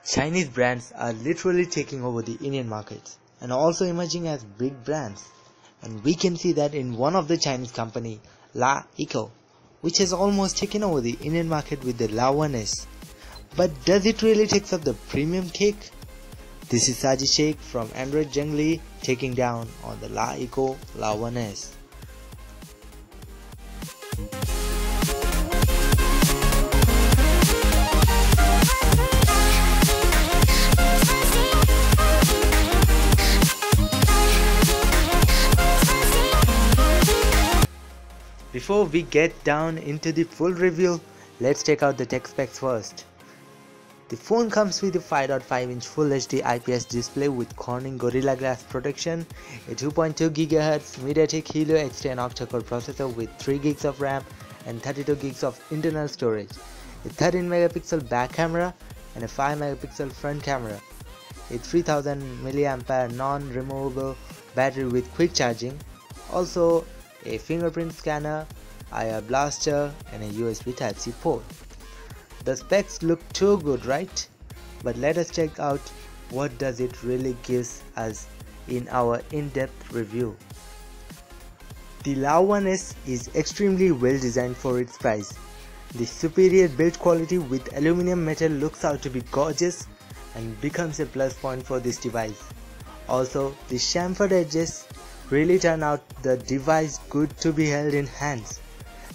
Chinese brands are literally taking over the Indian markets and also emerging as big brands. And we can see that in one of the Chinese company, LeEco, which has almost taken over the Indian market with the Le1s. But does it really take up the premium cake? This is Sajid Shaik from AndroidJunglee taking down on the LeEco Le1s. Before we get down into the full review, let's check out the tech specs first. The phone comes with a 5.5-inch Full HD IPS display with Corning Gorilla Glass protection, a 2.2 GHz MediaTek Helio X10 octa-core processor with 3 GB of RAM and 32 GB of internal storage, a 13-megapixel back camera and a 5-megapixel front camera, a 3000 mAh non-removable battery with quick charging, also a fingerprint scanner, IR blaster and a USB Type-C port. The specs look too good, right? But let us check out what does it really gives us in our in-depth review. The Le1s is extremely well designed for its price. The superior build quality with aluminum metal looks out to be gorgeous and becomes a plus point for this device. Also, the chamfered edges really turn out the device good to be held in hands.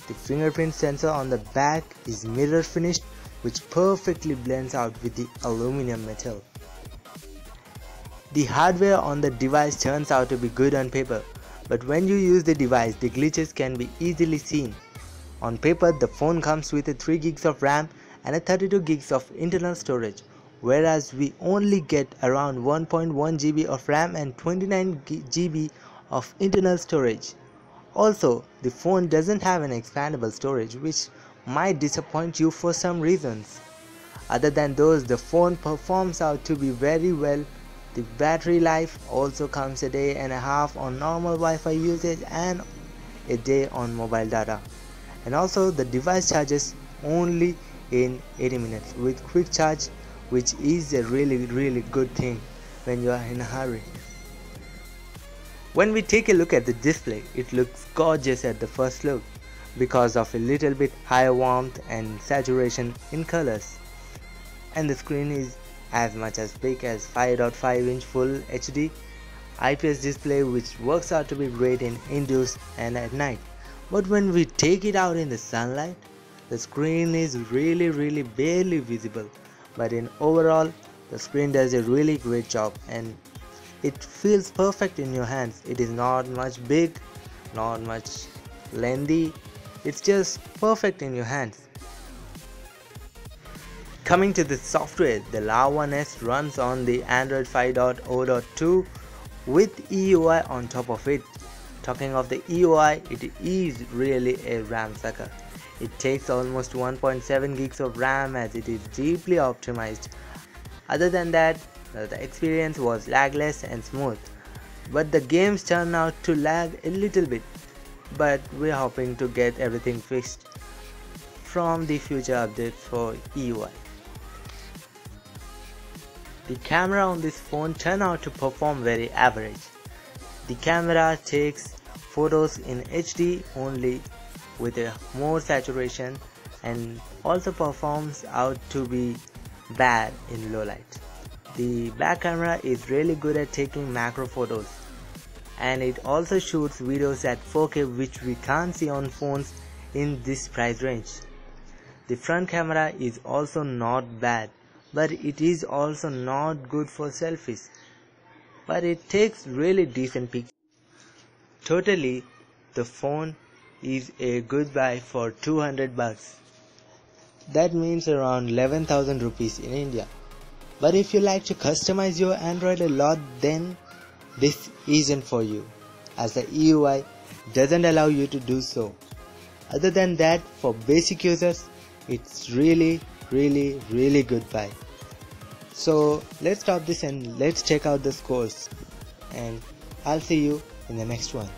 The fingerprint sensor on the back is mirror finished, which perfectly blends out with the aluminum metal. The hardware on the device turns out to be good on paper, but when you use the device, the glitches can be easily seen. On paper, the phone comes with a 3 GB of RAM and a 32 GB of internal storage, whereas we only get around 1.1 GB of RAM and 29 GB of internal storage. Also, the phone doesn't have an expandable storage, which might disappoint you for some reasons. Other than those, the phone performs out to be very well. The battery life also comes a day and a half on normal Wi-Fi usage and a day on mobile data. And also the device charges only in 80 minutes with quick charge, which is a really good thing when you are in a hurry. When we take a look at the display, it looks gorgeous at the first look because of a little bit higher warmth and saturation in colors. And the screen is as much as big as 5.5-inch Full HD IPS display, which works out to be great in indoors and at night. But when we take it out in the sunlight, the screen is really barely visible. But in overall, the screen does a really great job and it feels perfect in your hands. It is not much big, not much lengthy, it's just perfect in your hands. Coming to the software, the Le1s runs on the Android 5.0.2 with EUI on top of it. Talking of the EUI, it is really a RAM sucker. It takes almost 1.7 GB of RAM as it is deeply optimized. Other than that, the experience was lagless and smooth, but the games turn out to lag a little bit, but we're hoping to get everything fixed from the future updates for EUI. The camera on this phone turned out to perform very average. The camera takes photos in HD only with a more saturation and also performs out to be bad in low light. The back camera is really good at taking macro photos and it also shoots videos at 4K, which we can't see on phones in this price range. The front camera is also not bad, but it is also not good for selfies, but it takes really decent pictures. Totally, the phone is a good buy for 200 bucks. That means around 11,000 rupees in India. But if you like to customize your Android a lot, then this isn't for you, as the EUI doesn't allow you to do so. Other than that, for basic users, it's really good buy. So let's stop this and let's check out the scores, and I'll see you in the next one.